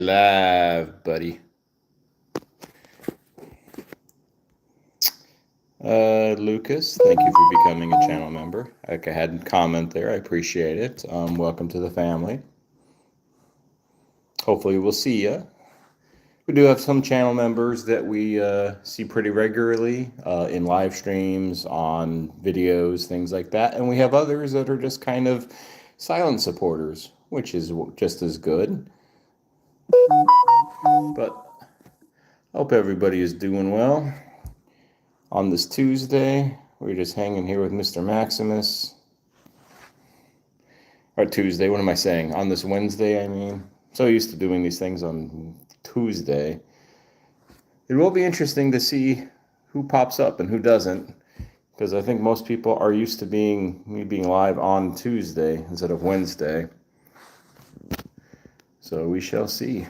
Live, buddy. Lucas, thank you for becoming a channel member. Like I had a comment there, I appreciate it. Welcome to the family. Hopefully we'll see you. We do have some channel members that we see pretty regularly in live streams, on videos, things like that. And we have others that are just kind of silent supporters, which is just as good. But I hope everybody is doing well. On this Tuesday, we're just hanging here with Mr. Maximus. Or Tuesday, what am I saying? On this Wednesday, I mean. So used to doing these things on Tuesday. It will be interesting to see who pops up and who doesn't, because I think most people are used to me being live on Tuesday instead of Wednesday. So we shall see.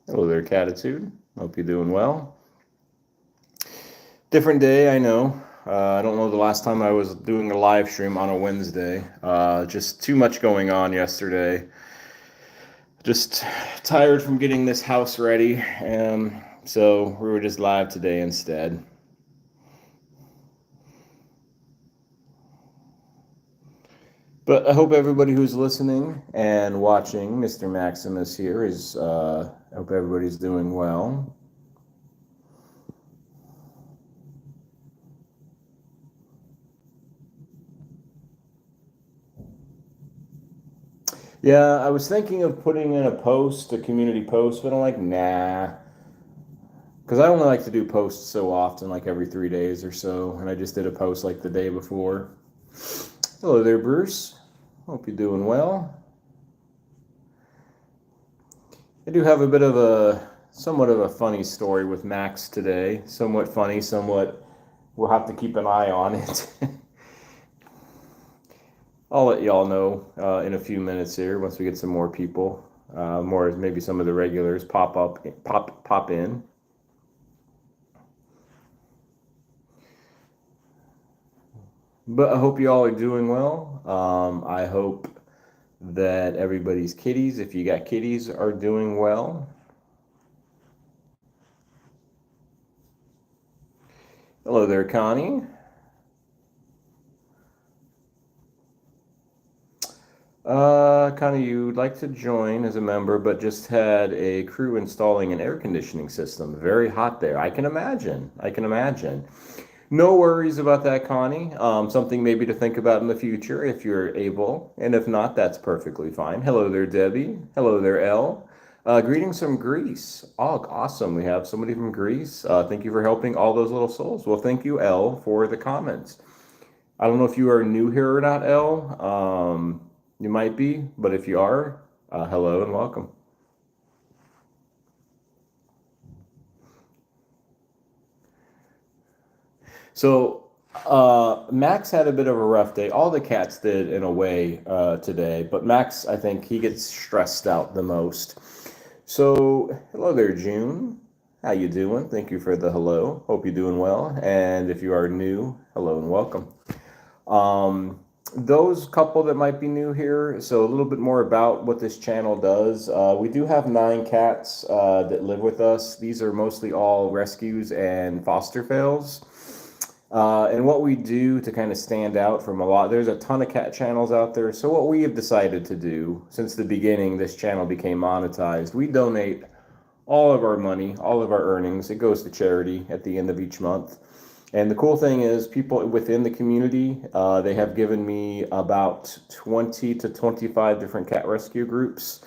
Hello there, Catitude. Hope you're doing well. Different day, I know. I don't know the last time I was doing a live stream on a Wednesday. Just too much going on yesterday. Just tired from getting this house ready, and so we were just live today instead. But I hope everybody who's listening and watching, Mr. Maximus here, I hope everybody's doing well. Yeah, I was thinking of putting in a community post, but I'm like, nah. Because I only like to do posts so often, like every 3 days or so, and I just did a post like the day before. Hello there, Bruce. Hope you're doing well. I do have a bit of somewhat of a funny story with Max today. Somewhat funny, somewhat, we'll have to keep an eye on it. I'll let y'all know in a few minutes here once we get some more people, maybe some of the regulars pop in. But I hope you all are doing well. I hope that everybody's kitties, if you got kitties, are doing well. Hello there, Connie. Connie, you'd like to join as a member, but just had a crew installing an air conditioning system. Very hot there. I can imagine. No worries about that, Connie. Something maybe to think about in the future if you're able. And if not, that's perfectly fine. Hello there, Debbie. Hello there, Elle. Greetings from Greece. Oh, awesome. We have somebody from Greece. Thank you for helping all those little souls. Well, thank you, Elle, for the comments. I don't know if you are new here or not, Elle. You might be, but if you are, hello and welcome. So Max had a bit of a rough day. All the cats did in a way today, but Max, I think he gets stressed out the most. So hello there, June. How you doing? Thank you for the hello. Hope you're doing well. And if you are new, hello and welcome. Those couple that might be new here, so a little bit more about what this channel does. We do have 9 cats that live with us. These are mostly all rescues and foster fails. And what we do to kind of stand out from there's a ton of cat channels out there. So what we have decided to do, since the beginning this channel became monetized, we donate all of our money, all of our earnings. It goes to charity at the end of each month. And the cool thing is people within the community, they have given me about 20 to 25 different cat rescue groups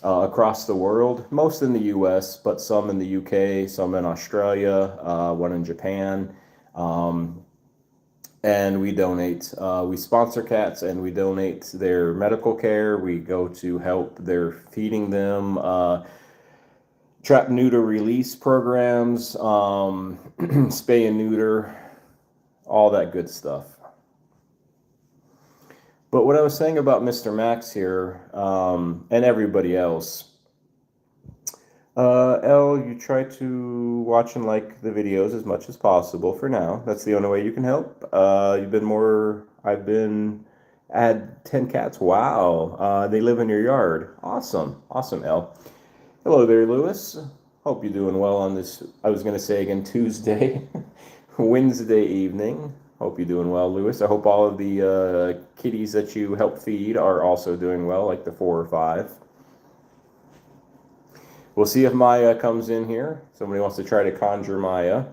across the world, most in the US, but some in the UK, some in Australia, one in Japan. And we donate, we sponsor cats and we donate their medical care. We go to help their feeding them, trap, neuter, release programs, spay and neuter, all that good stuff. But what I was saying about Mr. Max here, and everybody else, you try to watch and like the videos as much as possible for now. That's the only way you can help. I've been Add 10 cats. Wow. They live in your yard. Awesome. Awesome, El. Hello there, Lewis. Hope you're doing well on this, I was going to say again, Tuesday, Wednesday evening. Hope you're doing well, Lewis. I hope all of the kitties that you help feed are also doing well, like the 4 or 5. We'll see if Maya comes in here. Somebody wants to try to conjure Maya.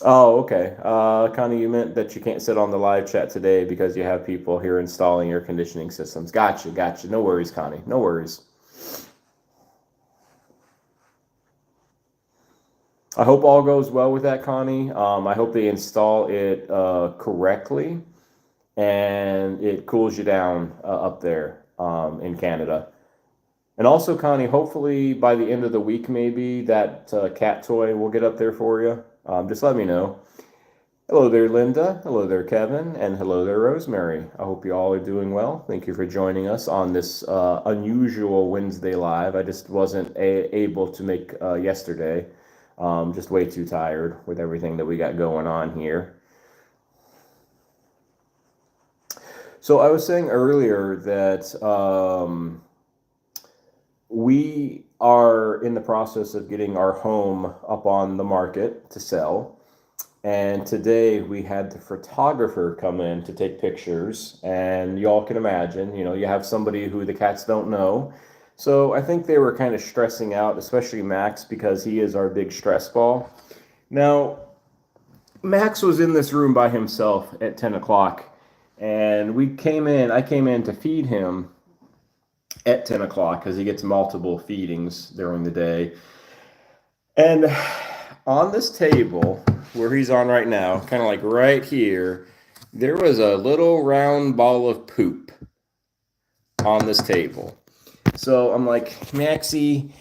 Oh, okay. Connie, you meant that you can't sit on the live chat today because you have people here installing air conditioning systems. Gotcha, gotcha. No worries, Connie. No worries. I hope all goes well with that, Connie. I hope they install it correctly and it cools you down up there in Canada. And also, Connie, hopefully by the end of the week, maybe that cat toy will get up there for you. Just let me know. Hello there, Linda. Hello there, Kevin. And hello there, Rosemary. I hope you all are doing well. Thank you for joining us on this unusual Wednesday live. I just wasn't able to make yesterday. Just way too tired with everything that we got going on here. So I was saying earlier that we are in the process of getting our home up on the market to sell. And today we had the photographer come in to take pictures. And y'all can imagine, you have somebody who the cats don't know. So I think they were kind of stressing out, especially Max, because he is our big stress ball. Now, Max was in this room by himself at 10 o'clock. And I came in to feed him at 10 o'clock because he gets multiple feedings during the day. And on this table where he's on right now, kind of like right here, there was a little round ball of poop on this table. So I'm like, Maxie,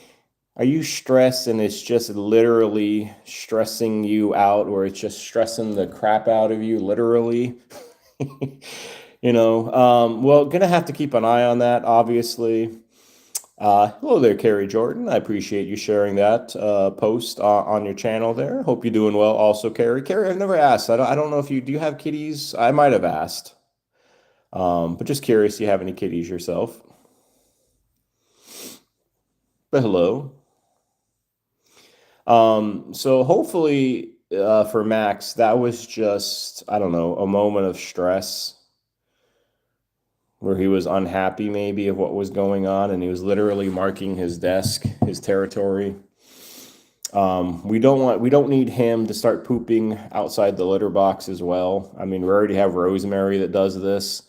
are you stressed and it's just literally stressing you out, or it's just stressing the crap out of you, literally? Well, gonna have to keep an eye on that, obviously. Hello there, Carrie Jordan. I appreciate you sharing that post on your channel there. Hope you're doing well also, Carrie. Carrie, I've never asked. I don't know if do you have kitties? I might have asked. But just curious, do you have any kitties yourself? But hello. So hopefully for Max, that was just, I don't know, a moment of stress where he was unhappy maybe of what was going on, and he was literally marking his desk, his territory. We don't need him to start pooping outside the litter box as well. I mean, we already have Rosemary that does this.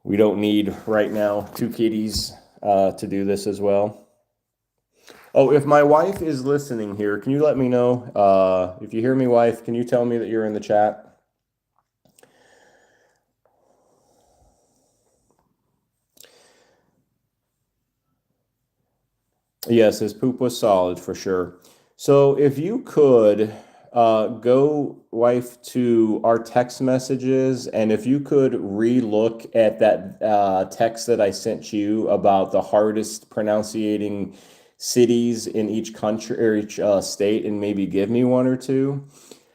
We don't need right now 2 kitties to do this as well. Oh, if my wife is listening here, can you let me know? If you hear me, wife, can you tell me that you're in the chat? Yes, his poop was solid for sure. So if you could go, wife, to our text messages, and if you could re-look at that text that I sent you about the hardest pronunciating cities in each country or each state, and maybe give me 1 or 2.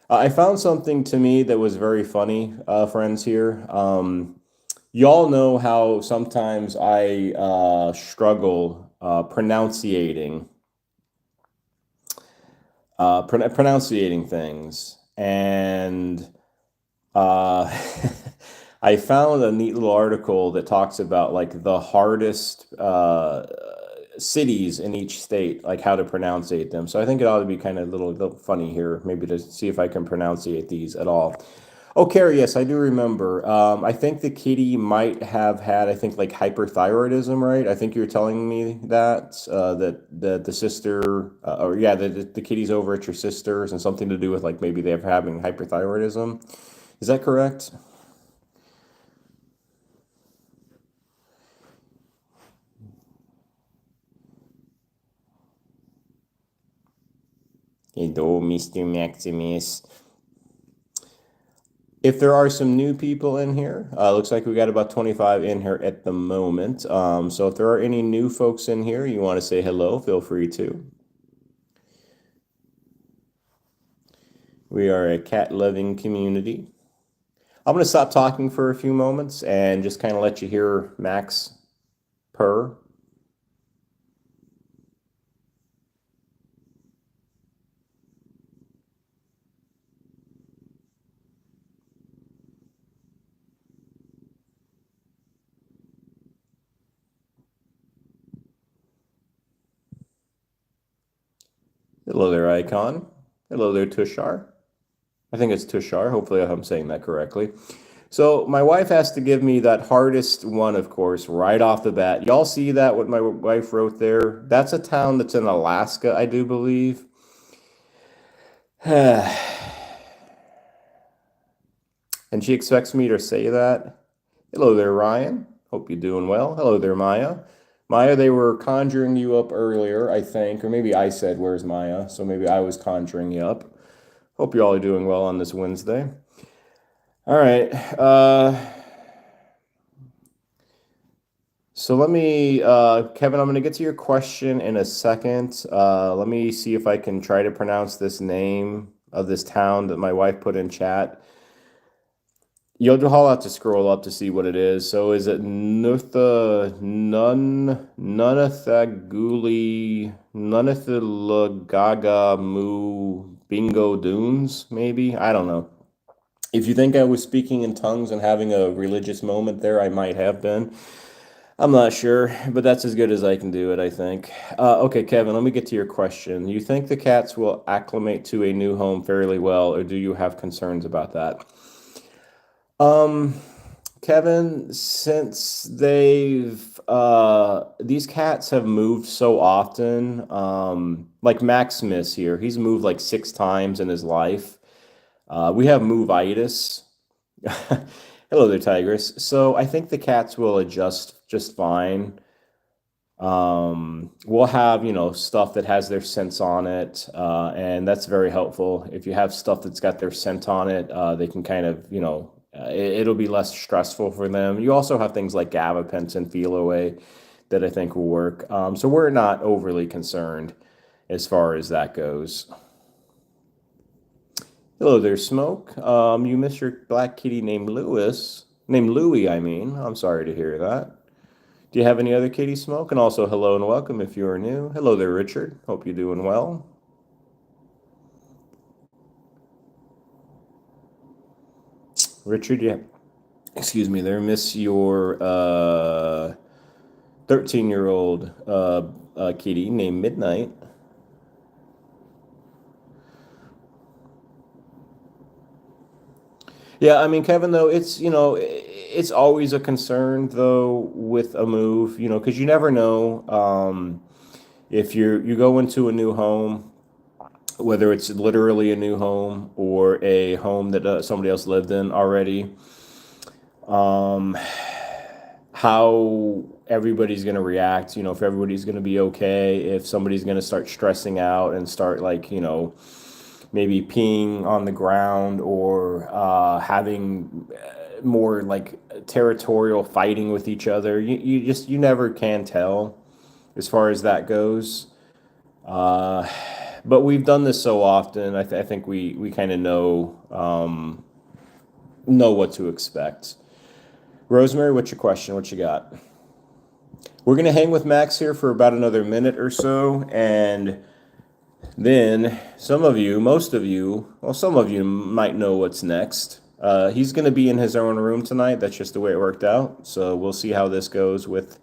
I found something to me that was very funny, friends here. Y'all know how sometimes I struggle pronunciating things, and I found a neat little article that talks about like the hardest cities in each state, like how to pronunciate them. So I think it ought to be kind of a little funny here, maybe to see if I can pronunciate these at all. Oh, Carrie, yes, I do remember. I think the kitty might have had, I think, like hyperthyroidism, right? I think you were telling me that that the sister, or yeah, the kitty's over at your sister's, and something to do with like maybe they're having hyperthyroidism. Is that correct? Hello, Mr. Maximus. If there are some new people in here, looks like we got about 25 in here at the moment. So if there are any new folks in here, you want to say hello, feel free to. We are a cat-loving community. I'm going to stop talking for a few moments and just kind of let you hear Max purr. Hello there, Icon. Hello there, Tushar. I think it's Tushar. Hopefully I'm saying that correctly. So my wife has to give me that hardest one, of course, right off the bat. Y'all see that, what my wife wrote there? That's a town that's in Alaska, I do believe. And she expects me to say that. Hello there, Ryan. Hope you're doing well. Hello there, Maya. Maya, they were conjuring you up earlier, I think, or maybe I said, "Where's Maya?" So maybe I was conjuring you up. Hope you all are doing well on this Wednesday. All right. So let me, Kevin, I'm going to get to your question in a second. Let me see if I can try to pronounce this name of this town that my wife put in chat. You'll have to scroll up to see what it is. So is it Nunathaguli, Mu Bingo Dunes, maybe? I don't know. If you think I was speaking in tongues and having a religious moment there, I might have been. I'm not sure, but that's as good as I can do it, I think. Okay, Kevin, let me get to your question. You think the cats will acclimate to a new home fairly well, or do you have concerns about that? Um, Kevin, since these cats have moved so often, like Maximus here, he's moved like 6 times in his life. We have move-itis. Hello there, Tigress. So I think the cats will adjust just fine. We'll have, stuff that has their scents on it, and that's very helpful. If you have stuff that's got their scent on it, they can kind of, it'll be less stressful for them. You also have things like gabapentin, feel away that I think will work. So we're not overly concerned as far as that goes. Hello there, Smoke. You miss your black kitty named Louie, I mean. I'm sorry to hear that. Do you have any other kitty, Smoke? And also, hello and welcome if you are new. Hello there, Richard. Hope you're doing well. Richard, yeah. Excuse me there. Miss your 13-year-old kitty named Midnight. Yeah, I mean, Kevin, though, it's always a concern though with a move, because you never know if you go into a new home, whether it's literally a new home or a home that somebody else lived in already, um, how everybody's going to react, if everybody's going to be okay, if somebody's going to start stressing out and start like, maybe peeing on the ground or having more like territorial fighting with each other. You never can tell as far as that goes. But we've done this so often. I think we kind of know what to expect. Rosemary, what's your question? What you got? We're gonna hang with Max here for about another minute or so, and then most of you, well, some of you might know what's next. He's going to be in his own room tonight. That's just the way it worked out. So we'll see how this goes with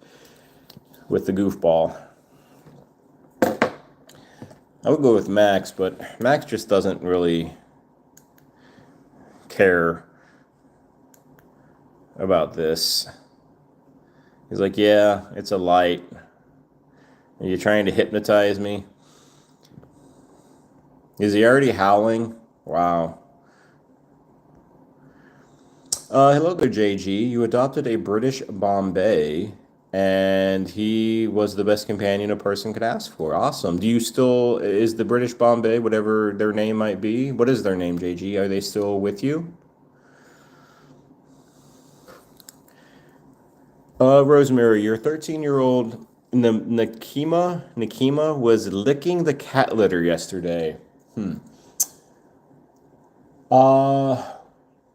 the goofball. I would go with Max, but Max just doesn't really care about this. He's like, yeah, it's a light. Are you trying to hypnotize me? Is he already howling? Wow. Hello there, JG. You adopted a British Bombay, and he was the best companion a person could ask for. Awesome. Is the British Bombay, whatever their name might be, what is their name, JG? Are they still with you? Rosemary, your 13-year-old Nakima was licking the cat litter yesterday. Uh,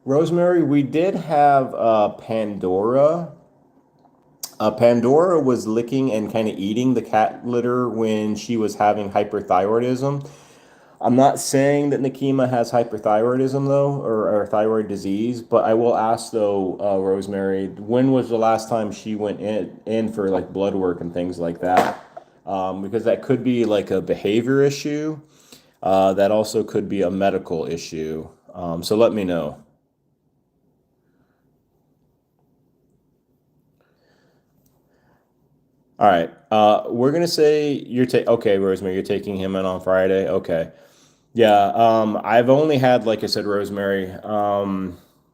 Rosemary, we did have Pandora. Pandora was licking and kind of eating the cat litter when she was having hyperthyroidism. I'm not saying that Nakima has hyperthyroidism though, or thyroid disease, but I will ask though, Rosemary, when was the last time she went in for like blood work and things like that? Because that could be like a behavior issue. That also could be a medical issue. So let me know. All right. We're gonna say you're okay, Rosemary. You're taking him in on Friday. Okay. Yeah, I've only had, like I said, Rosemary,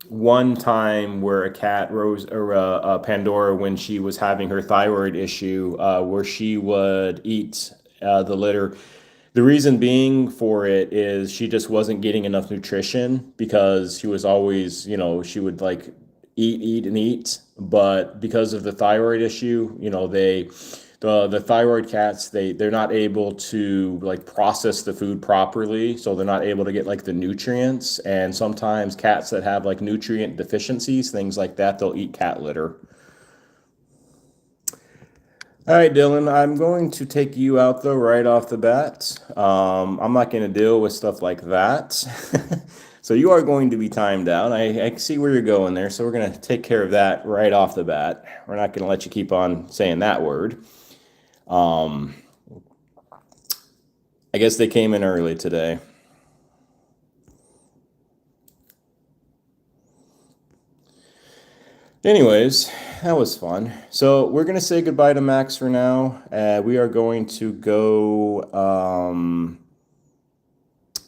one time where a cat, Pandora, when she was having her thyroid issue, where she would eat the litter. The reason being for it is she just wasn't getting enough nutrition because she was always, she would like eat, and eat, but because of the thyroid issue, the thyroid cats, they're not able to like process the food properly, so they're not able to get like the nutrients. And sometimes cats that have like nutrient deficiencies, things like that, they'll eat cat litter. All right, Dylan, I'm going to take you out though right off the bat. I'm not going to deal with stuff like that. So you are going to be timed out. I see where you're going there. So we're going to take care of that right off the bat. We're not going to let you keep on saying that word. Um, I guess they came in early today. Anyways, that was fun. So we're gonna say goodbye to Max for now. We are going to go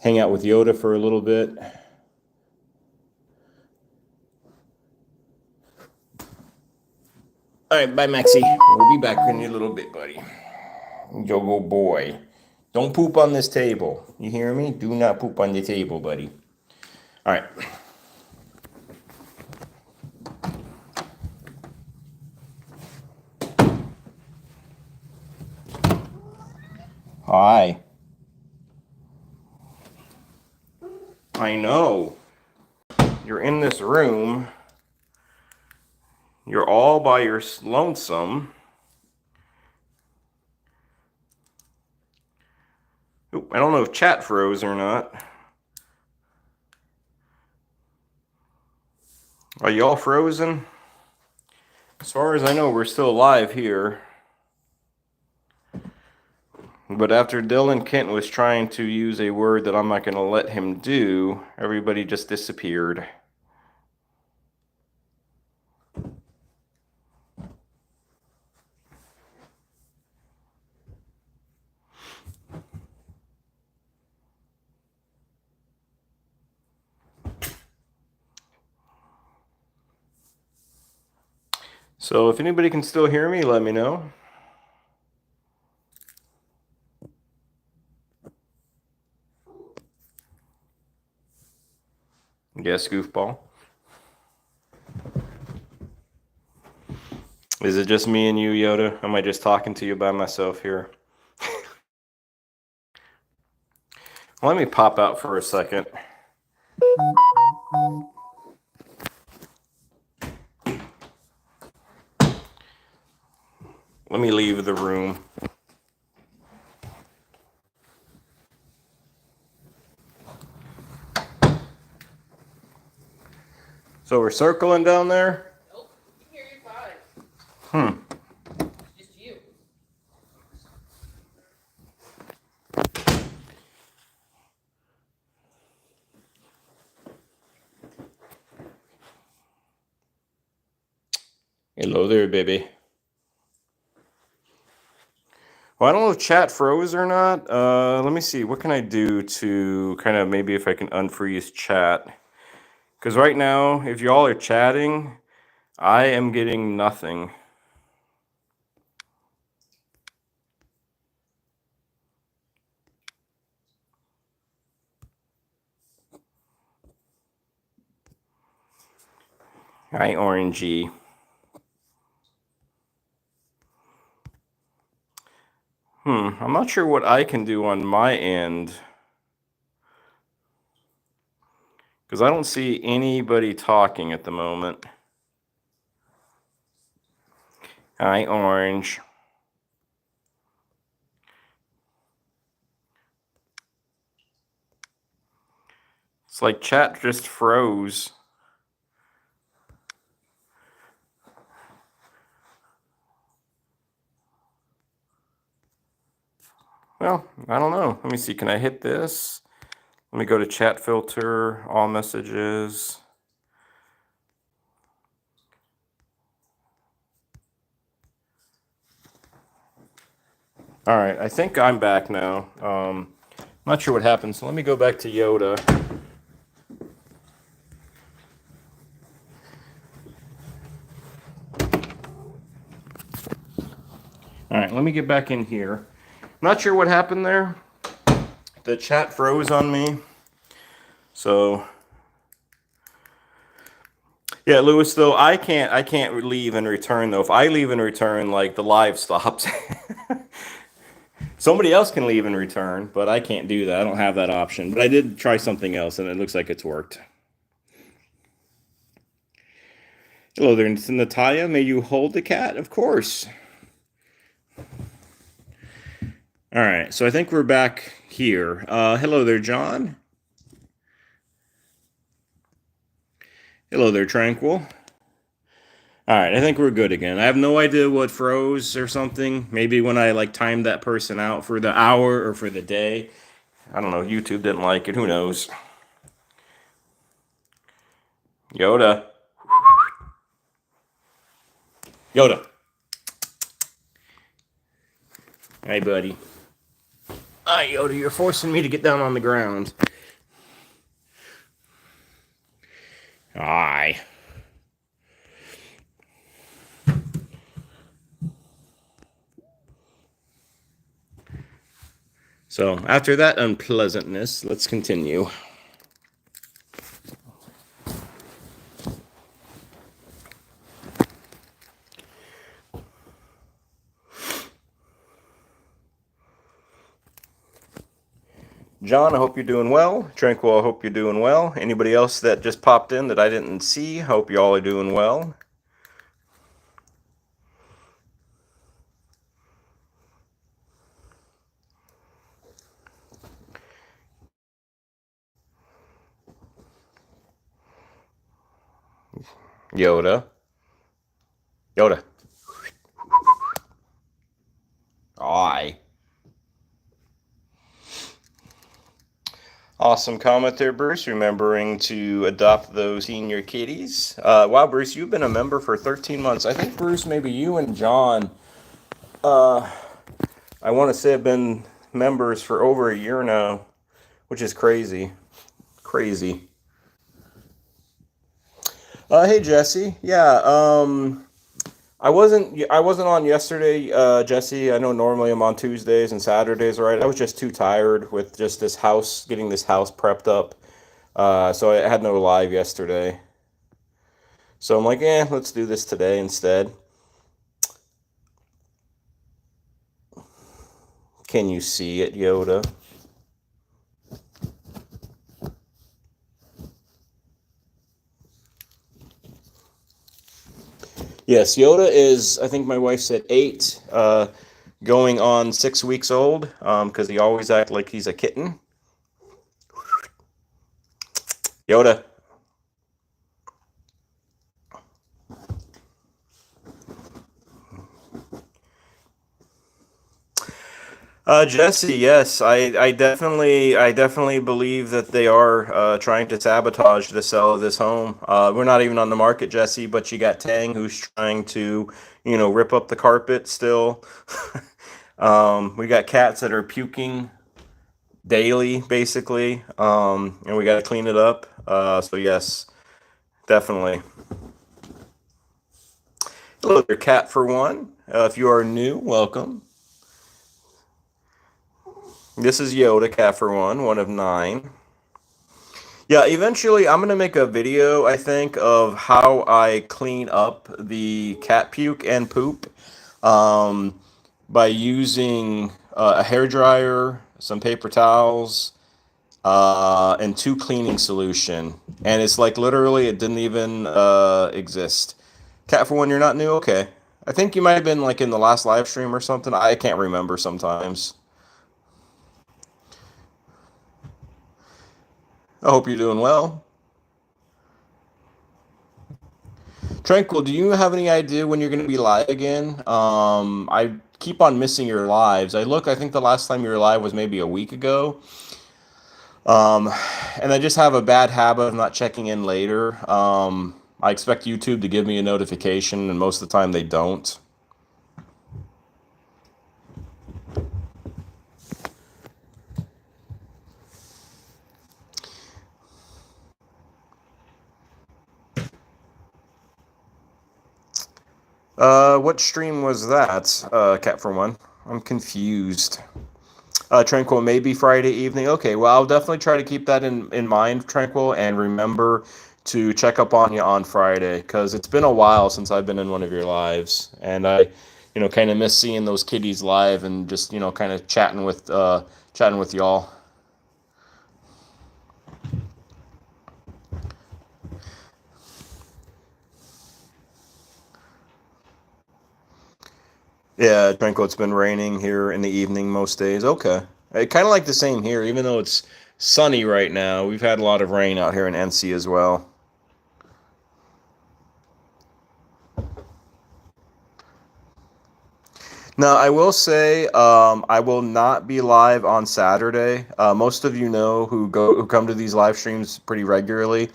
hang out with Yoda for a little bit. All right, bye, Maxie. We'll be back in a little bit, buddy. Yo, go boy. Don't poop on this table. You hear me? Do not poop on the table, buddy. All right. Hi. I know. You're in this room. You're all by your lonesome. Oop, I don't know if chat froze or not. Are y'all frozen? As far as I know, we're still alive here. But after Dylan Kent was trying to use a word that I'm not going to let him do, everybody just disappeared. So if anybody can still hear me, let me know. Yes, goofball. Is it just me and you, Yoda? Am I just talking to you by myself here? Let me pop out for a second. Let me leave the room. So we're circling down there? Nope, you can hear you fine. Just you. Hello there, baby. Well, I don't know if chat froze or not. Let me see. What can I do to kind of maybe if I can unfreeze chat? Because right now, if y'all are chatting, I am getting nothing. Hi, Orangey. I'm not sure what I can do on my end Because I don't see anybody talking at the moment. Hi, Orange. It's like chat just froze. Well, I don't know. Let me see. Can I hit this? Let me go to chat filter, all messages. All right, I think I'm back now. Not sure what happened, so let me go back to Yoda. All right, let me get back in here. Not sure what happened there. The chat froze on me. So yeah, Lewis, though, I can't leave and return though. If I leave and return, like the live stops. Somebody else can leave and return, but I can't do that. I don't have that option. But I did try something else, and it looks like it's worked. Hello there, Natalia. May you hold the cat? Of course. All right, so I think we're back here. Hello there, John. Hello there, Tranquil. All right, I think we're good again. I have no idea what froze or something. Maybe when I like timed that person out for the hour or for the day. I don't know. YouTube didn't like it. Who knows? Yoda. Yoda. Hey, buddy. Hi, Yoda. You're forcing me to get down on the ground. Aye. So after that unpleasantness, let's continue. John, I hope you're doing well. Tranquil, I hope you're doing well. Anybody else that just popped in that I didn't see, hope you all are doing well. Yoda. Yoda. Aye. Awesome comment there, Bruce. Remembering to adopt those senior kitties. Wow, Bruce, you've been a member for 13 months. I think, Bruce, maybe you and John, I want to say have been members for over a year now, which is crazy. Crazy. Hey, Jesse. Yeah, I wasn't on yesterday, Jesse. I know normally I'm on Tuesdays and Saturdays, right? I was just too tired with just getting this house prepped up. So I had no live yesterday. So I'm like, let's do this today instead. Can you see it, Yoda? Yes, Yoda is, I think my wife said 8, going on 6 weeks old, because he always acts like he's a kitten. Yoda. Jesse, yes, I definitely believe that they are trying to sabotage the sale of this home. We're not even on the market, Jesse, but you got Tang who's trying to, rip up the carpet still. We got cats that are puking daily, basically, and we got to clean it up. So yes, definitely. Hello there, Cat for One. If you are new, welcome. This is Yoda, Cat for one of 9. Yeah, eventually I'm gonna make a video, I think, of how I clean up the cat puke and poop, by using a hair dryer, some paper towels, and 2 cleaning solution. And it's like literally it didn't even exist. Cat for one, you're not new? Okay. I think you might have been like in the last live stream or something. I can't remember sometimes. I hope you're doing well. Tranquil, do you have any idea when you're going to be live again? I keep on missing your lives. I think the last time you were live was maybe a week ago. Um, and I just have a bad habit of not checking in later. I expect YouTube to give me a notification, and most of the time they don't. What stream was that, Cat for One? I'm confused. Tranquil, maybe Friday evening. Okay, well, I'll definitely try to keep that in mind, Tranquil, and remember to check up on you on Friday because it's been a while since I've been in one of your lives, and I kind of miss seeing those kiddies live and just kind of chatting with y'all. Yeah, Tranquil, it's been raining here in the evening most days. Okay, kind of like the same here, even though it's sunny right now. We've had a lot of rain out here in NC as well. Now, I will say, I will not be live on Saturday. Most of you know who come to these live streams pretty regularly.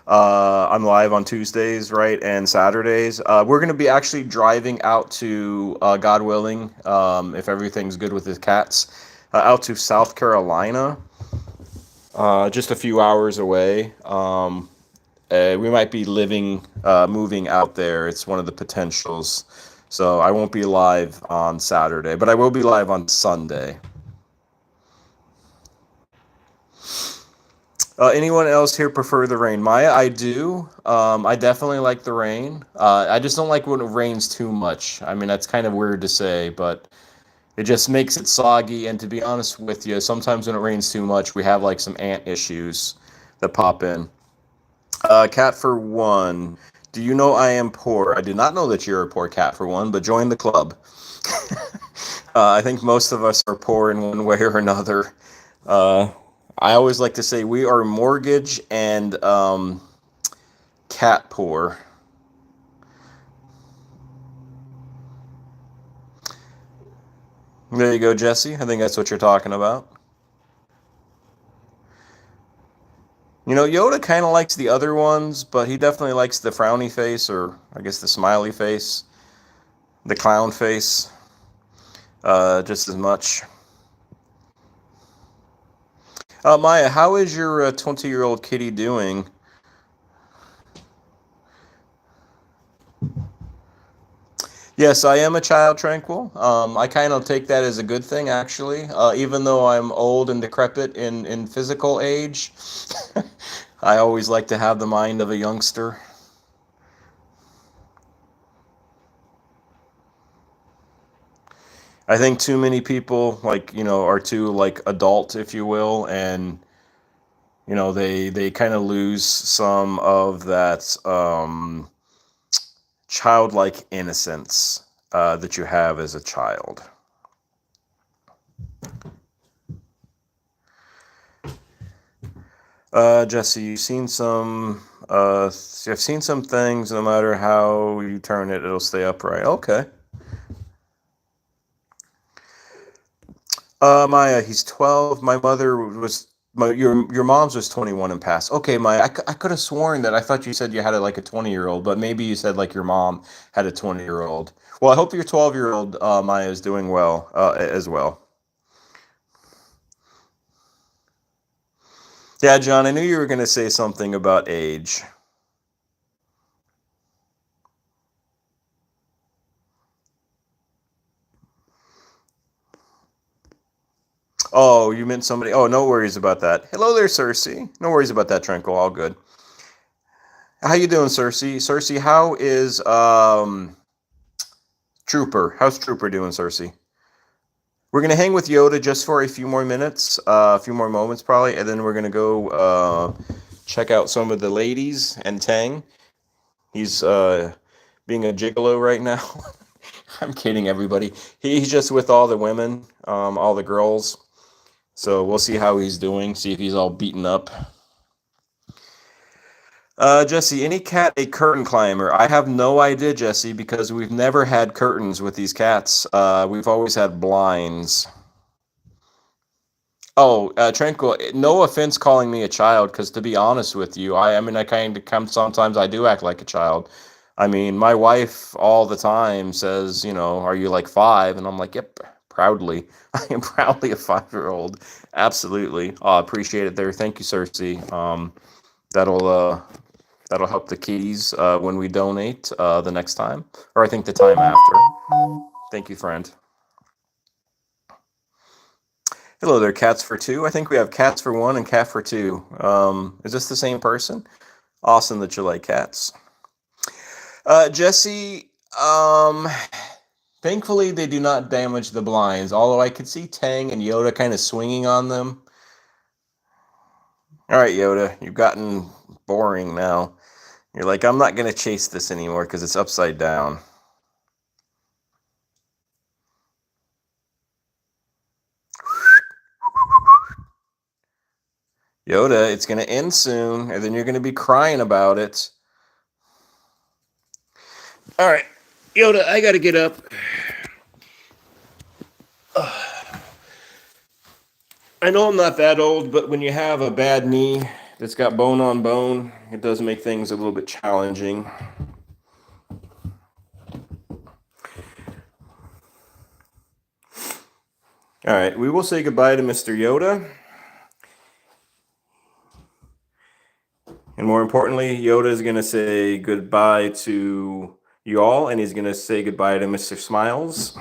I'm live on Tuesdays, right, and Saturdays. We're going to be actually driving out to, God willing, if everything's good with the cats, out to South Carolina, just a few hours away. We might be moving out there. It's one of the potentials. So I won't be live on Saturday, but I will be live on Sunday. Anyone else here prefer the rain? Maya, I do. I definitely like the rain. I just don't like when it rains too much. I mean, that's kind of weird to say, but it just makes it soggy. And to be honest with you, sometimes when it rains too much, we have like some ant issues that pop in. Cat for one. Do you know I am poor? I did not know that you're a poor cat for one, but join the club. I think most of us are poor in one way or another. Uh, I always like to say we are mortgage and cat poor. There you go, Jesse. I think that's what you're talking about. Yoda kind of likes the other ones, but he definitely likes the frowny face, or I guess the smiley face, the clown face, just as much. Maya, how is your 20-year-old kitty doing? Yes, I am a child, Tranquil. I kind of take that as a good thing, actually. Even though I'm old and decrepit in physical age, I always like to have the mind of a youngster. I think too many people, like, are too, like, adult, if you will, and, they kind of lose some of that childlike innocence that you have as a child. Jesse, you've seen some. I've seen some things. No matter how you turn it, it'll stay upright. Okay. Maya, he's 12. My mother was. Your mom's was 21 and passed. Okay, Maya, I could have sworn that I thought you said you had like a 20-year-old, but maybe you said like your mom had a 20-year-old. Well, I hope your 12-year-old Maya is doing well as well. Yeah, John, I knew you were going to say something about age. Oh, you meant somebody. Oh, no worries about that. Hello there, Cersei. No worries about that, Tranquil. All good. How you doing, Cersei? Cersei, how is Trooper? How's Trooper doing, Cersei? We're going to hang with Yoda just for a few more minutes, a few more moments probably, and then we're going to go check out some of the ladies and Tang. He's being a gigolo right now. I'm kidding, everybody. He's just with all the women, all the girls. So we'll see how he's doing, see if he's all beaten up. Jesse, any cat a curtain climber? I have no idea, Jesse, because we've never had curtains with these cats. We've always had blinds. Oh, Tranquil, no offense calling me a child, because to be honest with you, I mean, I kind of come, sometimes I do act like a child. I mean, my wife all the time says, you know, are you like 5? And I'm like, yep, proudly. I am proudly a 5-year-old. Absolutely. Appreciate it there. Thank you, Cersei. That'll help the kitties when we donate the next time, or I think the time after. Thank you, friend. Hello there, Cats for 2. I think we have Cats for 1 and Cat for 2. Is this the same person? Awesome that you like cats. Jesse, thankfully they do not damage the blinds, although I could see Tang and Yoda kind of swinging on them. All right, Yoda, you've gotten boring now. You're like, I'm not going to chase this anymore because it's upside down. Yoda, it's going to end soon, and then you're going to be crying about it. All right, Yoda, I got to get up. I know I'm not that old, but when you have a bad knee that's got bone on bone, it does make things a little bit challenging. All right, we will say goodbye to Mr. Yoda. And more importantly, Yoda is going to say goodbye to you all, and he's going to say goodbye to Mr. Smiles.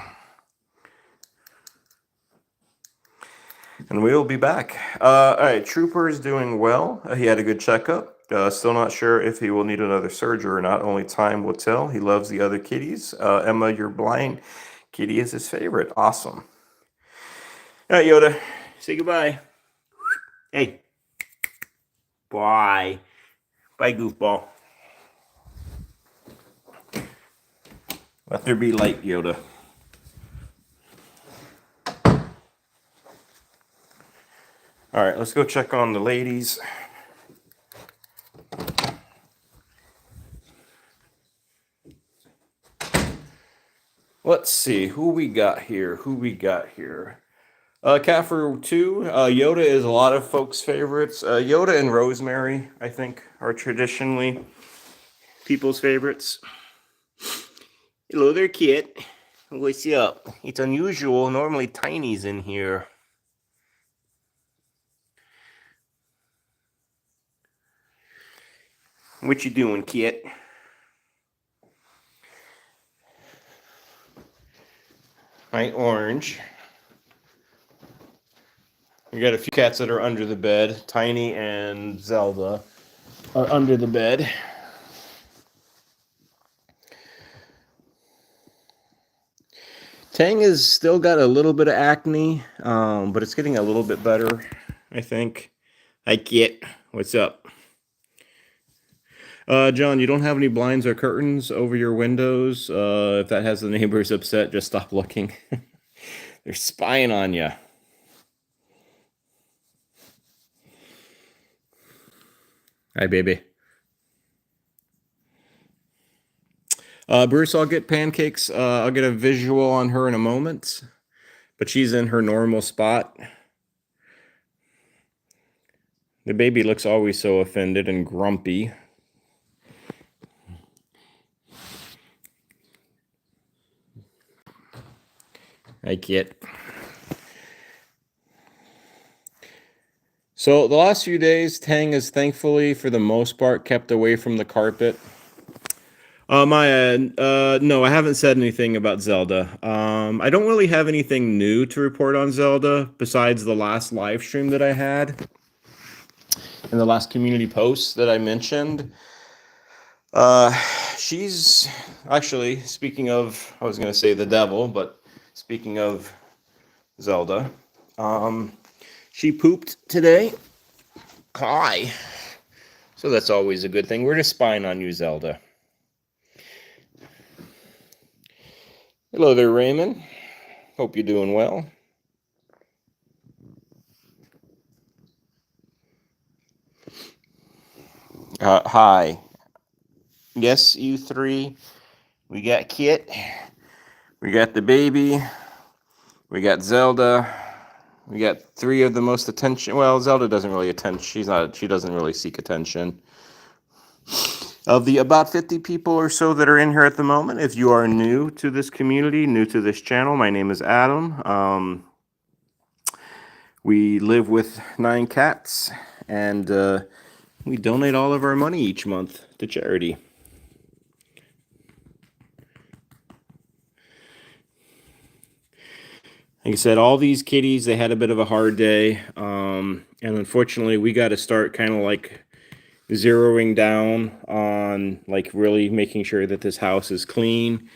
And we'll be back. All right, Trooper is doing well. He had a good checkup. Still not sure if he will need another surgery or not. Only time will tell. He loves the other kitties. Emma, you're blind. Kitty is his favorite. Awesome. All right, Yoda, say goodbye. Hey. Bye. Bye, goofball. Let there be light, Yoda. All right, let's go check on the ladies. Let's see who we got here. Cat for 2. Yoda is a lot of folks' favorites. Yoda and Rosemary, I think, are traditionally people's favorites. Hello there, kid. What's up? It's unusual. Normally, Tiny's in here. What you doing, kid? Right, Orange. We got a few cats that are under the bed. Tiny and Zelda are under the bed. Tang has still got a little bit of acne, but it's getting a little bit better, I think. Hi, kid. What's up? John, you don't have any blinds or curtains over your windows. If that has the neighbors upset, just stop looking. They're spying on you. Hi, baby. Bruce, I'll get Pancakes. I'll get a visual on her in a moment, but she's in her normal spot. The baby looks always so offended and grumpy. Hi, kid. So the last few days, Tang is thankfully, for the most part, kept away from the carpet. No, I haven't said anything about Zelda. I don't really have anything new to report on Zelda besides the last live stream that I had and the last community post that I mentioned. She's actually, speaking of, I was going to say the devil, but speaking of Zelda. She pooped today. Hi. So that's always a good thing. We're just spying on you, Zelda. Hello there, Raymond. Hope you're doing well. Hi. Yes, you three. We got Kit. We got the baby. We got Zelda. We got three of the most attention. Well, Zelda doesn't really attend. She doesn't really seek attention. Of the about 50 people or so that are in here at the moment, if you are new to this community, new to this channel, my name is Adam. We live with 9 cats, and we donate all of our money each month to charity. Like I said, all these kitties, they had a bit of a hard day, and unfortunately, we got to start kind of like zeroing down on like really making sure that this house is clean,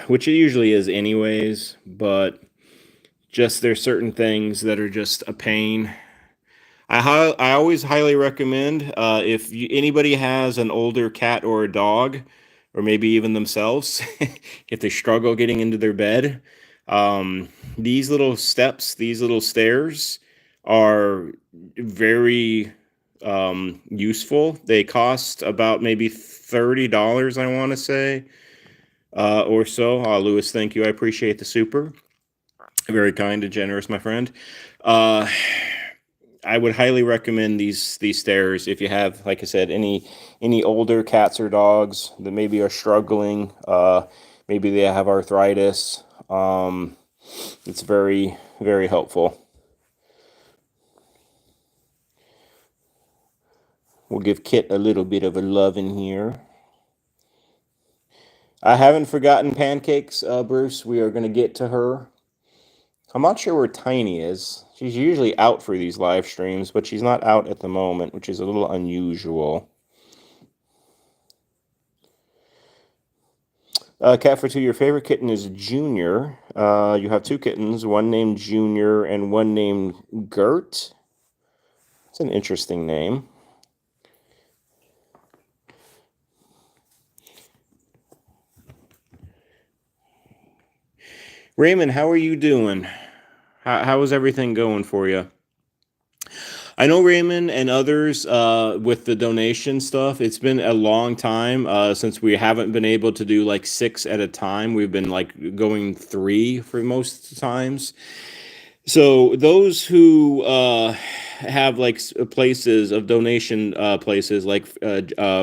which it usually is anyways, but just there's certain things that are just a pain. I always highly recommend if anybody has an older cat or a dog, or maybe even themselves, if they struggle getting into their bed, these little steps, these little stairs are very useful. They cost about maybe $30, I want to say, or so. Lewis, thank you. I appreciate the super. Very kind and generous, my friend. I would highly recommend these stairs if you have, like I said, any older cats or dogs that maybe are struggling. Maybe they have arthritis. It's very, very helpful. We'll give Kit a little bit of a love in here. I haven't forgotten Pancakes, Bruce. We are going to get to her. I'm not sure where Tiny is. She's usually out for these live streams, but she's not out at the moment, which is a little unusual. Cat for 2, your favorite kitten is Junior. You have 2 kittens, one named Junior and one named Gert. It's an interesting name. Raymond, how are you doing? How is everything going for you? I know Raymond and others with the donation stuff. It's been a long time since we haven't been able to do like 6 at a time. We've been like going 3 for most times. So those who have like places of donation places like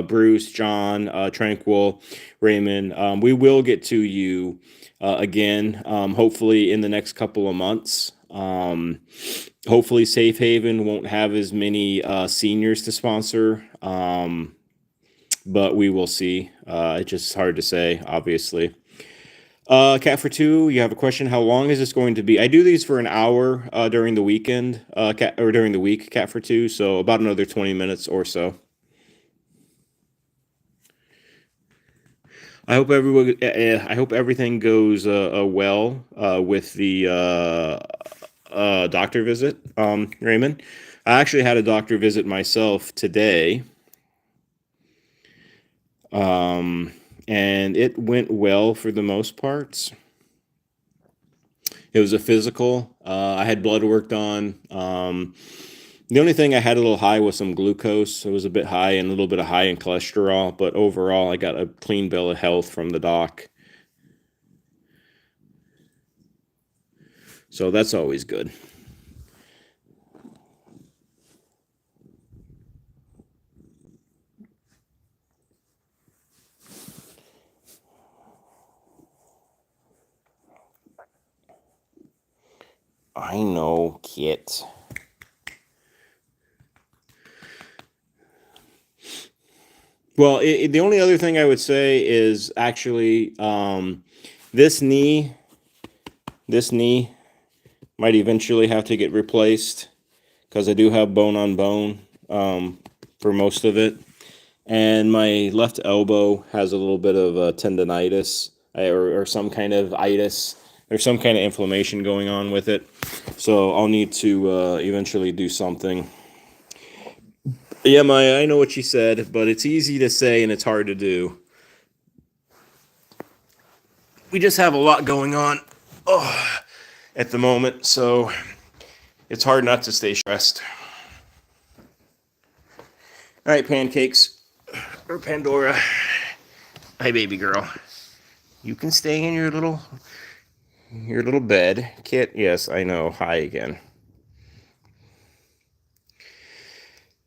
Bruce, John, Tranquil, Raymond, we will get to you again, hopefully in the next couple of months. Hopefully Safe Haven won't have as many seniors to sponsor, but we will see. It's just hard to say, obviously. Cat for 2, you have a question. How long is this going to be? I do these for an hour during the weekend, during the week, Cat for 2, so about another 20 minutes or so. I hope everything goes well with the doctor visit, Raymond. I actually had a doctor visit myself today. And it went well for the most parts. It was a physical. I had blood work done. The only thing I had a little high was some glucose. It was a bit high and a little bit of high in cholesterol, but overall I got a clean bill of health from the doc. So that's always good. I know, Kit. Well, the only other thing I would say is actually this knee might eventually have to get replaced because I do have bone on bone for most of it. And my left elbow has a little bit of tendonitis or some kind of itis There's some kind of inflammation going on with it. So I'll need to eventually do something. Yeah, Maya, I know what you said, but it's easy to say and it's hard to do. We just have a lot going on at the moment, so it's hard not to stay stressed. All right, Pancakes, or Pandora. Hi, baby girl. You can stay in your little bed. Kit, yes, I know. Hi again.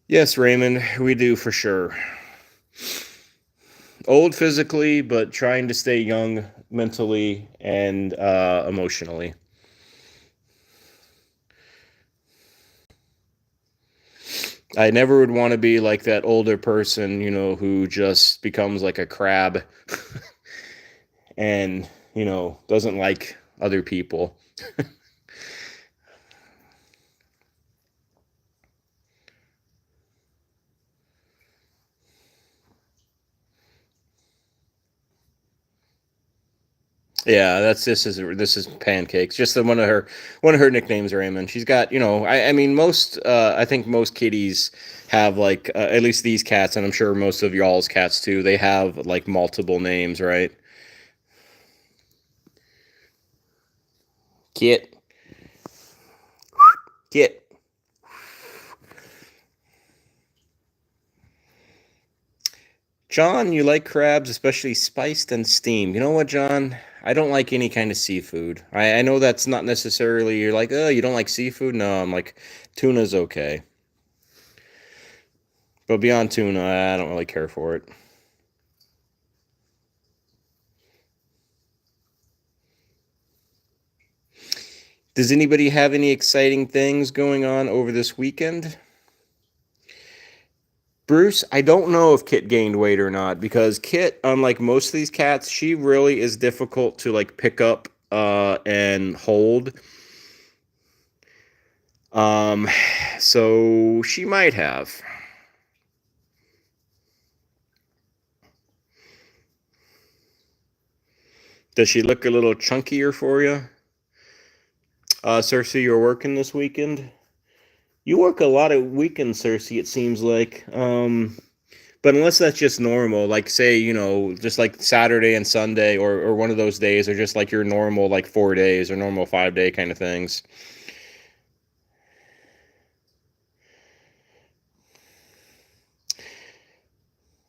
Yes, Raymond, we do for sure. Old physically, but trying to stay young mentally and emotionally. I never would want to be like that older person, who just becomes like a crab and, doesn't like other people. Yeah, this is Pancakes. Just one of her nicknames, Raymond. She's got, I mean most I think most kitties have like at least these cats, and I'm sure most of y'all's cats too. They have like multiple names, right? Kit, Kit. John, you like crabs, especially spiced and steamed. You know what, John? I don't like any kind of seafood. I know that's not necessarily, you're like, oh, you don't like seafood? No, I'm like, tuna's okay. But beyond tuna, I don't really care for it. Does anybody have any exciting things going on over this weekend? Bruce, I don't know if Kit gained weight or not because Kit, unlike most of these cats, she really is difficult to like pick up and hold. Um, so she might have. Does she look a little chunkier for you? Cersei, you're working this weekend? You work a lot of weekends, Cersei, it seems like. But unless that's just normal, like say, just like Saturday and Sunday or one of those days are just like your normal like 4 days or normal 5 day kind of things.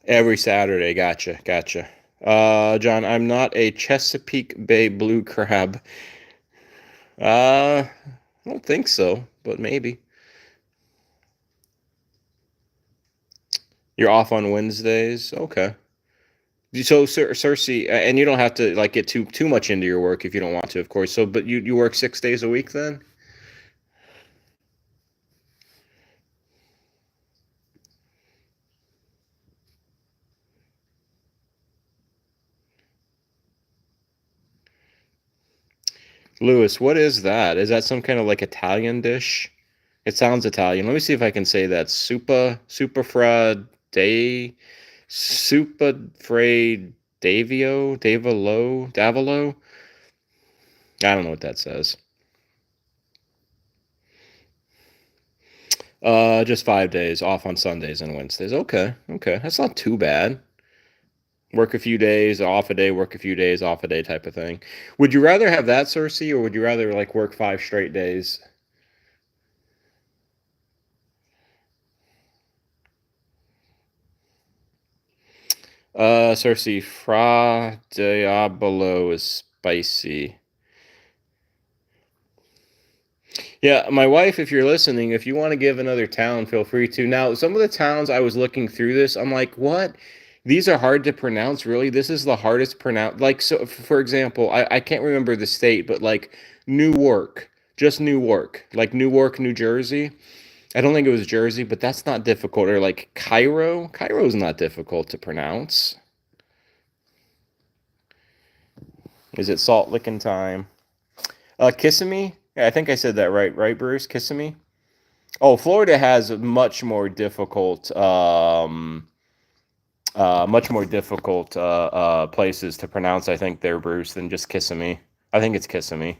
Every Saturday, gotcha. John, I'm not a Chesapeake Bay blue crab. I don't think so, but maybe. You're off on Wednesdays? Okay. So, Cersei, and you don't have to like get too much into your work if you don't want to, of course. So, but you work 6 days a week then? Lewis, what is that? Is that some kind of like Italian dish? It sounds Italian. Let me see if I can say that. Superfra de Supafre Davilo. I don't know what that says. Just 5 days off on Sundays and Wednesdays. Okay, that's not too bad. Work a few days, off a day, work a few days, off a day type of thing. Would you rather have that, Cersei, or would you rather like work 5 straight days? Cersei, Fra Diabolo is spicy. Yeah, my wife, if you're listening, if you want to give another town, feel free to. Now, some of the towns I was looking through this, I'm like, what? These are hard to pronounce, really? This is the hardest pronounce. Like, so for example, I can't remember the state, but like Newark, just Newark, like Newark, New Jersey. I don't think it was Jersey, but that's not difficult. Or like Cairo. Cairo's not difficult to pronounce. Is it salt licking time? Kissimmee? Yeah, I think I said that right, Bruce? Kissimmee? Oh, Florida has much more difficult places to pronounce, I think, there, Bruce, than just Kissimmee. I think it's kissing me.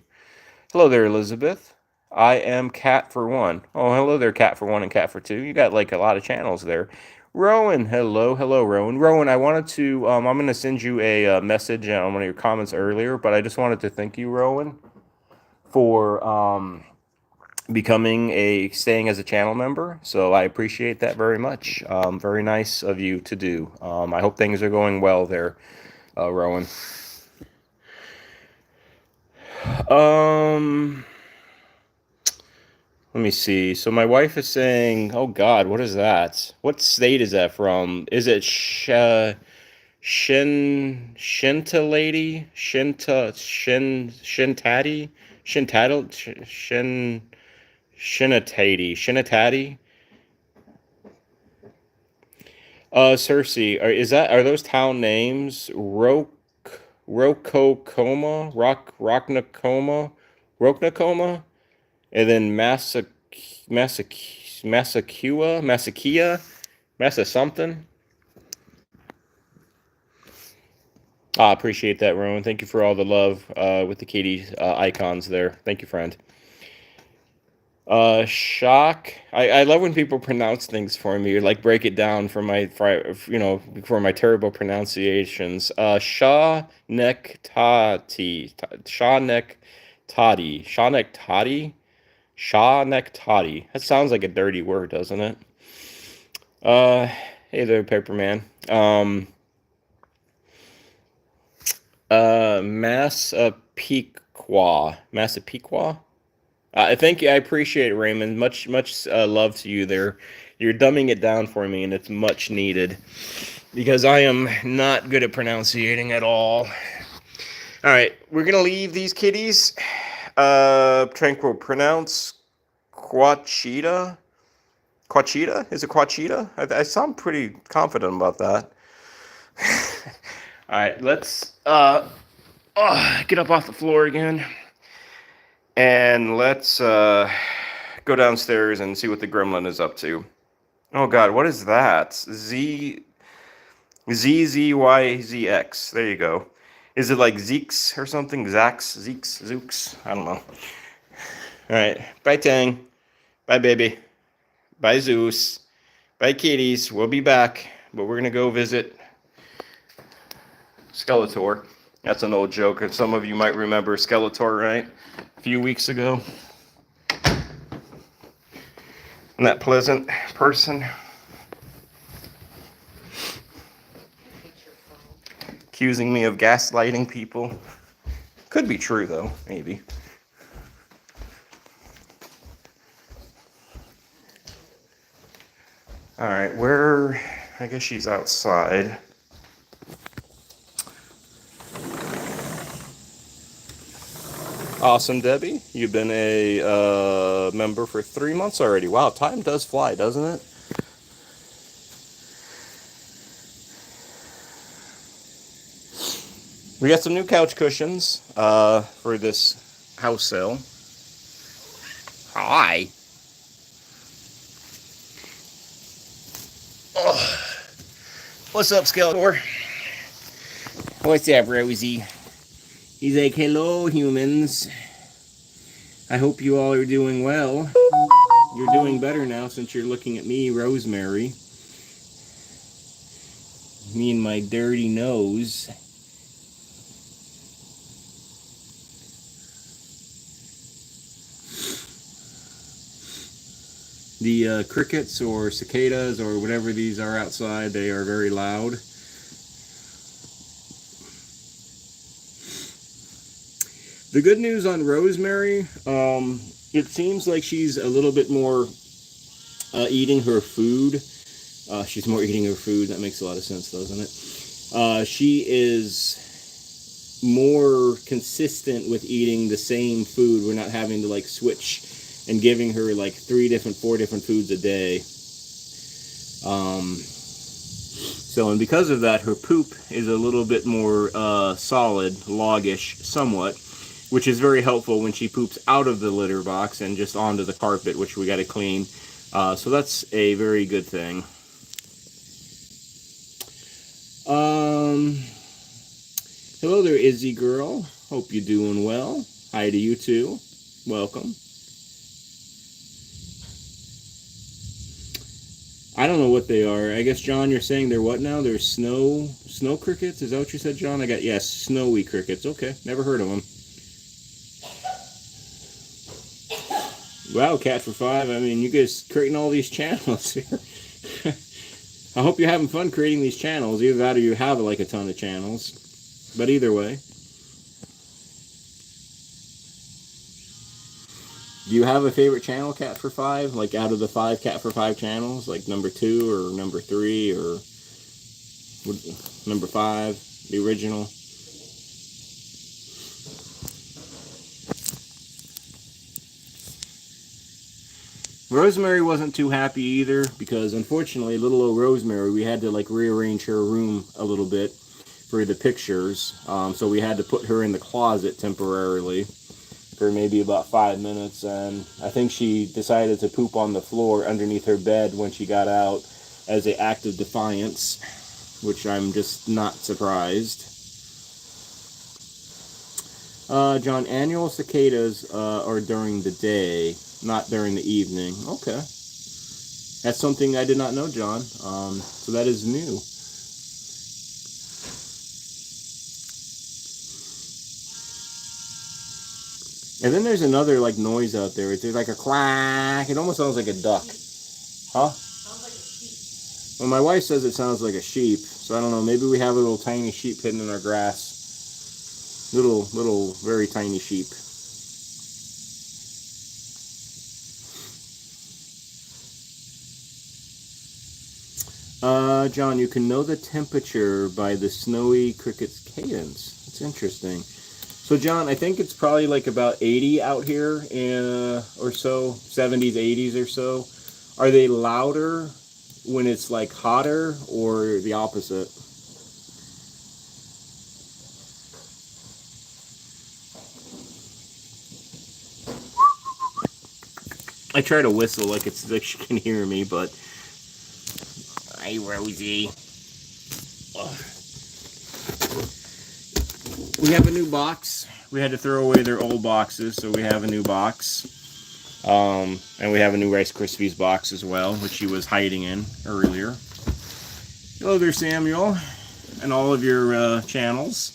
Hello there, Elizabeth. I am Cat for One. Oh, hello there, Cat for One and Cat for Two. You got like a lot of channels there. Rowan, hello, Rowan. Rowan, I wanted to. I'm going to send you a message on one of your comments earlier, but I just wanted to thank you, Rowan, for staying as a channel member. So I appreciate that very much. Very nice of you to do. I hope things are going well there, Rowan. Let me see. So my wife is saying, "Oh God, what is that? What state is that from? Is it Shinta lady? Shintati? Shinatati? Cersei, are those town names? Rokocoma? Roknacoma? And then Massa something. I appreciate that, Rowan. Thank you for all the love with the Katie icons there. Thank you, friend. Shock. I love when people pronounce things for me, or like break it down for for my terrible pronunciations. Shaw neck tati. Shaw neck toddy. Shaw neck toddy. Shaw neck toddy. That sounds like a dirty word, doesn't it? Hey there, Paperman. Massapequa. I appreciate it, Raymond. Much love to you there. You're dumbing it down for me, and it's much needed because I am not good at pronunciating at all. All right, we're gonna leave these kitties. Tranquil pronounce Quachita. Quachita? Is it Quachita? I sound pretty confident about that. All right, let's get up off the floor again, and let's go downstairs and see what the gremlin is up to. Oh God, what is that? ZZYZX. There you go. Is it like Zeeks or something? Zax, Zeeks, Zooks? I don't know. All right, bye Tang, bye baby, bye Zeus, bye kitties. We'll be back, but we're gonna go visit Skeletor. That's an old joke. Some of you might remember Skeletor, right? A few weeks ago. And that pleasant person. Accusing me of gaslighting people. Could be true, though. Maybe. Alright, where... I guess she's outside. Awesome, Debbie. You've been a member for 3 months already. Wow, time does fly, doesn't it? We got some new couch cushions for this house sale. Hi. Oh. What's up, Skeletor? What's up, Rosie? He's like, hello, humans. I hope you all are doing well. You're doing better now since you're looking at me, Rosemary. Me and my dirty nose. The crickets or cicadas or whatever these are outside, they are very loud. The good news on Rosemary, it seems like she's a little bit more eating her food. She's more eating her food. That makes a lot of sense, doesn't it? She is more consistent with eating the same food. We're not having to like switch and giving her like 4 different foods a day. And because of that, her poop is a little bit more solid, loggish, somewhat, which is very helpful when she poops out of the litter box and just onto the carpet, which we got to clean. So that's a very good thing. Hello there, Izzy girl. Hope you're doing well. Hi to you too. Welcome. I don't know what they are. I guess, John, you're saying they're what now? They're snow crickets? Is that what you said, John? Yes, snowy crickets. Okay, never heard of them. Wow, Cat for Five. I mean, you guys creating all these channels here. I hope you're having fun creating these channels. Either that or you have like a ton of channels. But either way. Do you have a favorite channel, Cat for Five? Like out of the 5 Cat for Five channels? Like number 2 or number 3 or number 5? The original? Rosemary wasn't too happy either because unfortunately little old Rosemary, we had to like rearrange her room a little bit for the pictures. So we had to put her in the closet temporarily for maybe about 5 minutes, and I think she decided to poop on the floor underneath her bed when she got out as an act of defiance, which I'm just not surprised. John, annual cicadas are during the day, not during the evening. Okay. That's something I did not know, John. So that is new. And then there's another like noise out there. It's like a quack. It almost sounds like a duck. Huh? Sounds like a sheep. Well, my wife says it sounds like a sheep. So I don't know. Maybe we have a little tiny sheep hidden in our grass. Little, very tiny sheep. John, you can know the temperature by the snowy cricket's cadence. That's interesting. So, John, I think it's probably like about 80 out here or so, 70s, 80s or so. Are they louder when it's like hotter or the opposite? I try to whistle like it's like she can hear me, but hi, Rosie. We have a new box. We had to throw away their old boxes, so we have a new box. And we have a new Rice Krispies box as well, which she was hiding in earlier. Hello there, Samuel, and all of your channels.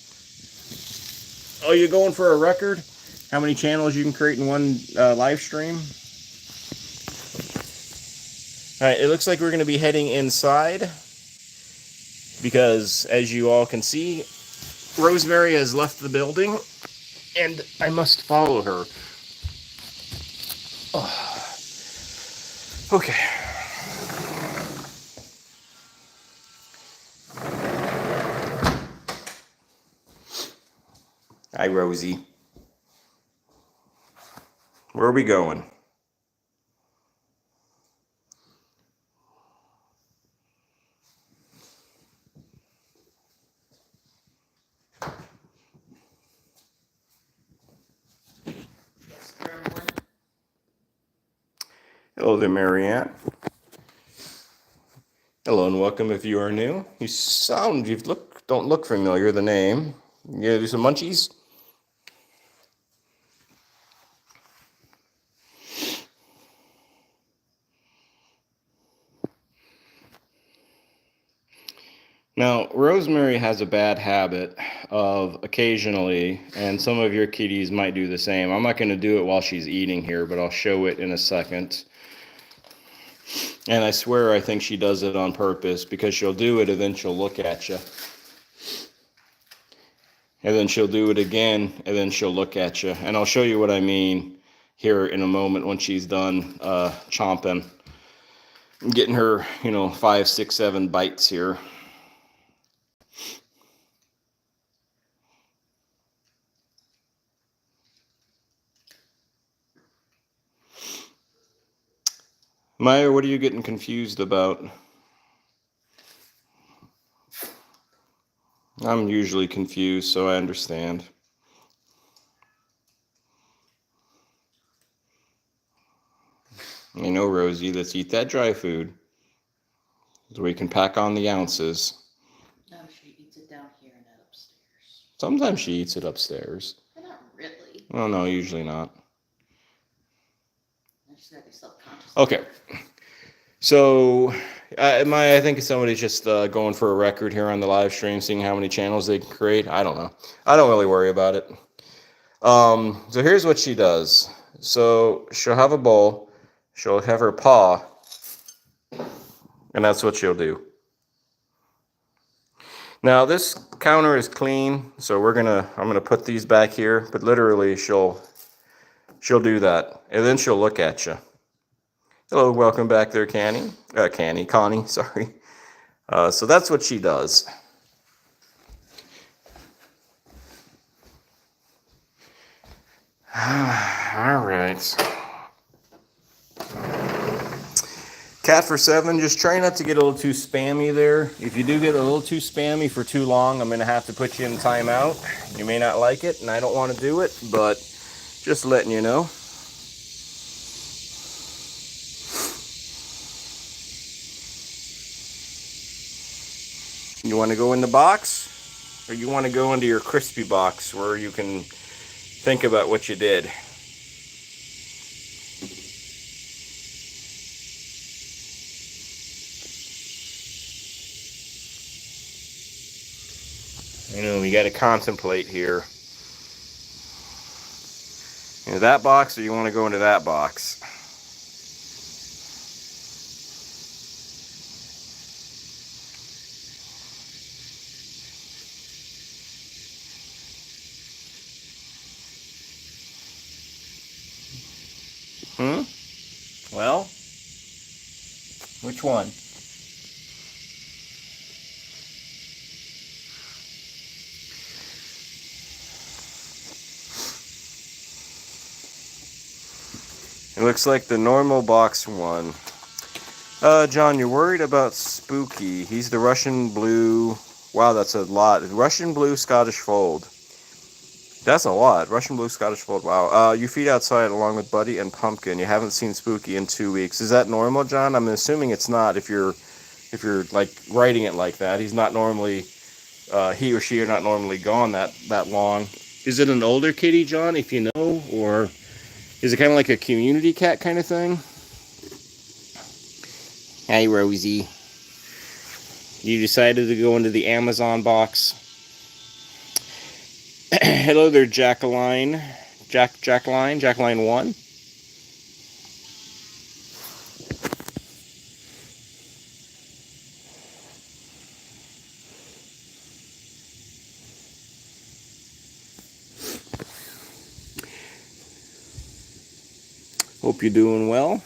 Oh, you going for a record? How many channels you can create in one live stream? All right, it looks like we're going to be heading inside because, as you all can see, Rosemary has left the building, and I must follow her. Oh. Okay. Hi, Rosie. Where are we going? Hello there, Marianne. Hello and welcome if you are new. Don't look familiar, the name. You gonna do some munchies? Now, Rosemary has a bad habit of occasionally, and some of your kitties might do the same. I'm not going to do it while she's eating here, but I'll show it in a second. And I swear I think she does it on purpose because she'll do it and then she'll look at you. And then she'll do it again and then she'll look at you. And I'll show you what I mean here in a moment when she's done chomping. I'm getting her, 5, 6, 7 bites here. Maya, what are you getting confused about? I'm usually confused, so I understand. I know, Rosie, let's eat that dry food so we can pack on the ounces. No, she eats it down here and not upstairs. Sometimes she eats it upstairs. But not really. Oh, no, usually not. I just gotta be self-conscious. Okay. So, I think somebody's just going for a record here on the live stream, seeing how many channels they can create. I don't know. I don't really worry about it. So here's what she does. So she'll have a bowl. She'll have her paw. And that's what she'll do. Now this counter is clean, so I'm gonna put these back here. But literally, she'll do that, and then she'll look at you. Hello, welcome back there, Connie. Sorry. So that's what she does. All right. Cat for 7, just try not to get a little too spammy there. If you do get a little too spammy for too long, I'm going to have to put you in timeout. You may not like it, and I don't want to do it, but just letting you know. You want to go in the box, or you want to go into your crispy box where you can think about what you did? You know, we got to contemplate here. Into that box, or you want to go into that box? Well, which one? It looks like the normal box one. John, you're worried about Spooky. He's the Russian blue. Wow, that's a lot. Russian blue Scottish fold. That's a lot. Russian blue Scottish fold. Wow. You feed outside along with Buddy and Pumpkin. You haven't seen Spooky in 2 weeks. Is that normal, John? I'm assuming it's not. If you're like writing it like that, he's not normally. He or she are not normally gone that long. Is it an older kitty, John? If you know, or is it kind of like a community cat kind of thing? Hi, Rosie. You decided to go into the Amazon box. Hello there, Jacqueline. Jacqueline 1. Hope you're doing well.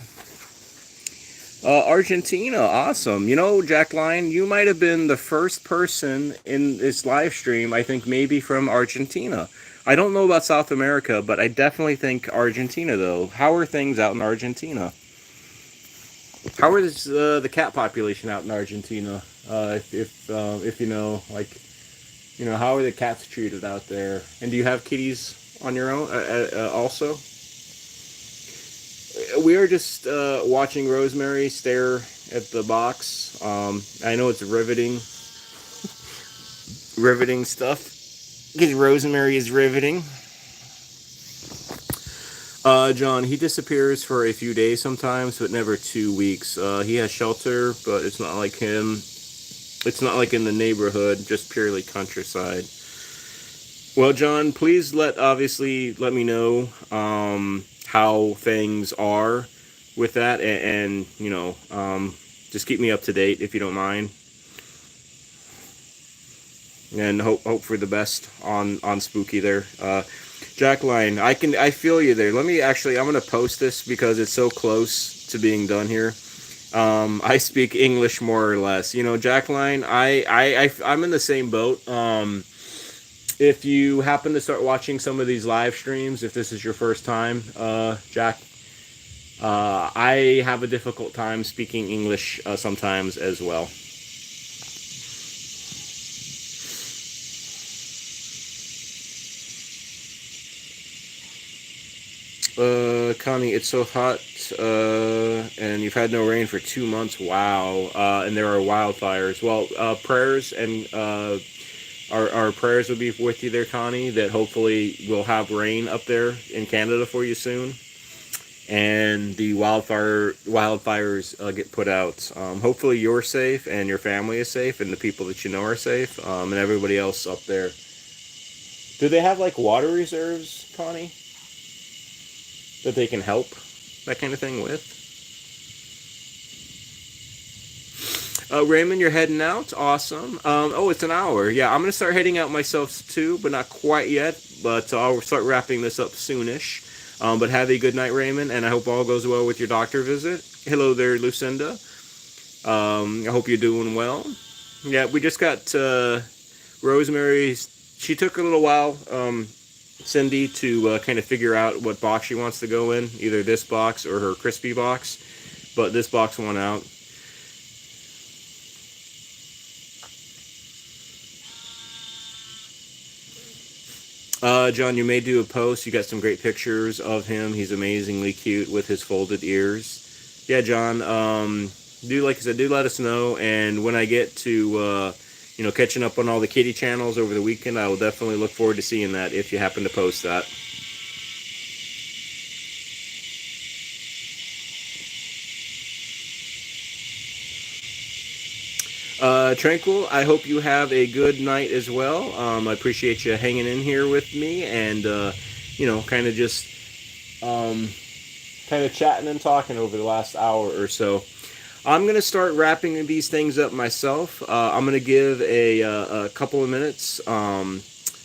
Argentina, awesome. You know, Jacqueline, you might have been the first person in this live stream, I think maybe from Argentina. I don't know about South America, but I definitely think Argentina, though. How are things out in Argentina? How is the cat population out in Argentina? If you know, like, you know, how are the cats treated out there? And do you have kitties on your own also? We are just watching Rosemary stare at the box. I know it's riveting stuff. Because Rosemary is riveting. John, he disappears for a few days sometimes, but never 2 weeks. He has shelter, but it's not like him. It's not like in the neighborhood, just purely countryside. Well, John, please let me know how things are with that, and you know, just keep me up to date if you don't mind, and hope for the best on Spooky there. Jacqueline, I feel you there. I'm gonna post this because it's so close to being done here. I speak English more or less, you know, Jacqueline. I'm in the same boat. If you happen to start watching some of these live streams, if this is your first time, Jack, I have a difficult time speaking English sometimes as well. Connie, it's so hot, and you've had no rain for 2 months. Wow. And there are wildfires. Well, prayers and our prayers will be with you there, Connie, that hopefully we'll have rain up there in Canada for you soon, and the wildfires get put out. Hopefully you're safe and your family is safe and the people that you know are safe, and everybody else up there. Do they have like water reserves, Connie, that they can help that kind of thing with? Raymond, you're heading out. Awesome. Oh, it's an hour. Yeah, I'm going to start heading out myself too, but not quite yet. But I'll start wrapping this up soonish. But have a good night, Raymond, and I hope all goes well with your doctor visit. Hello there, Lucinda. I hope you're doing well. Yeah, we just got Rosemary. She took a little while, Cindy, to kind of figure out what box she wants to go in, either this box or her crispy box. But this box won out. John, you may do a post. You got some great pictures of him. He's amazingly cute with his folded ears. Yeah, John, do, like I said, do let us know. And when I get to, catching up on all the kitty channels over the weekend, I will definitely look forward to seeing that if you happen to post that. Tranquil, I hope you have a good night as well. I appreciate you hanging in here with me and, kind of just kind of chatting and talking over the last hour or so. I'm going to start wrapping these things up myself. I'm going to give a couple of minutes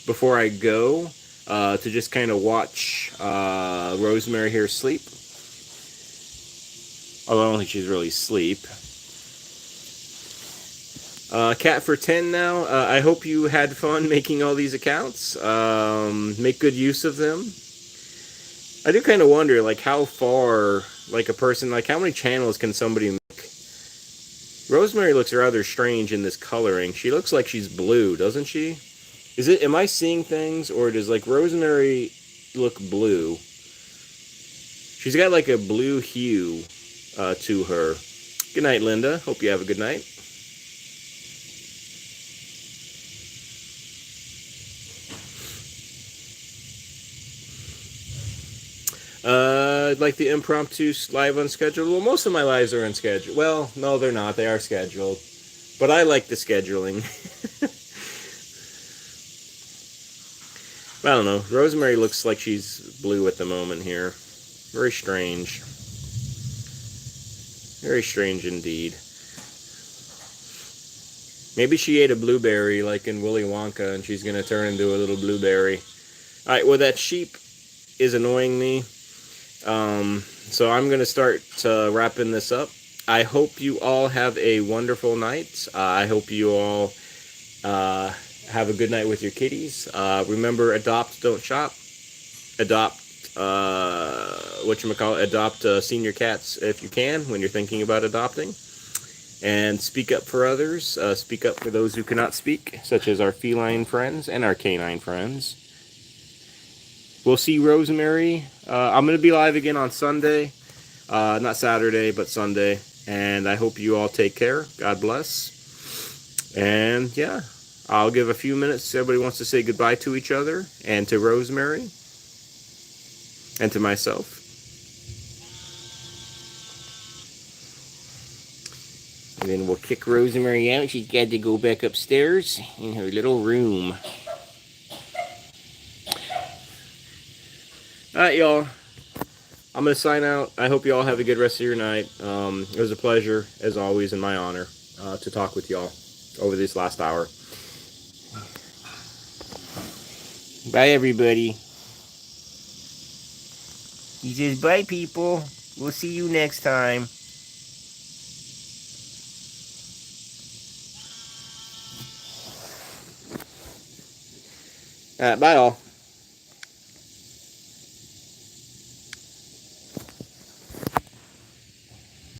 before I go to just kind of watch Rosemary here sleep. Although I don't think she's really asleep. Cat for 10 now. I hope you had fun making all these accounts. Make good use of them. I do kind of wonder, like, how far, like, a person, like, how many channels can somebody make? Rosemary looks rather strange in this coloring. She looks like she's blue, doesn't she? Am I seeing things, or does, like, Rosemary look blue? She's got, like, a blue hue to her. Good night, Linda. Hope you have a good night. Like the impromptu live unscheduled. Well, most of my lives are unscheduled. Well, no, they're not. They are scheduled. But I like the scheduling. I don't know. Rosemary looks like she's blue at the moment here. Very strange. Very strange indeed. Maybe she ate a blueberry like in Willy Wonka and she's going to turn into a little blueberry. Alright, well, that sheep is annoying me. So I'm going to start wrapping this up. I hope you all have a wonderful night. I hope you all have a good night with your kitties. Remember, adopt, don't shop. Adopt, adopt senior cats if you can when you're thinking about adopting. And speak up for others. Speak up for those who cannot speak, such as our feline friends and our canine friends. We'll see Rosemary. I'm going to be live again on Sunday. Not Saturday, but Sunday. And I hope you all take care. God bless. And yeah, I'll give a few minutes. Everybody wants to say goodbye to each other and to Rosemary and to myself. And then we'll kick Rosemary out. She's got to go back upstairs in her little room. Alright, y'all. I'm going to sign out. I hope you all have a good rest of your night. It was a pleasure, as always, and my honor to talk with y'all over this last hour. Bye, everybody. He says, bye, people. We'll see you next time. Bye, all.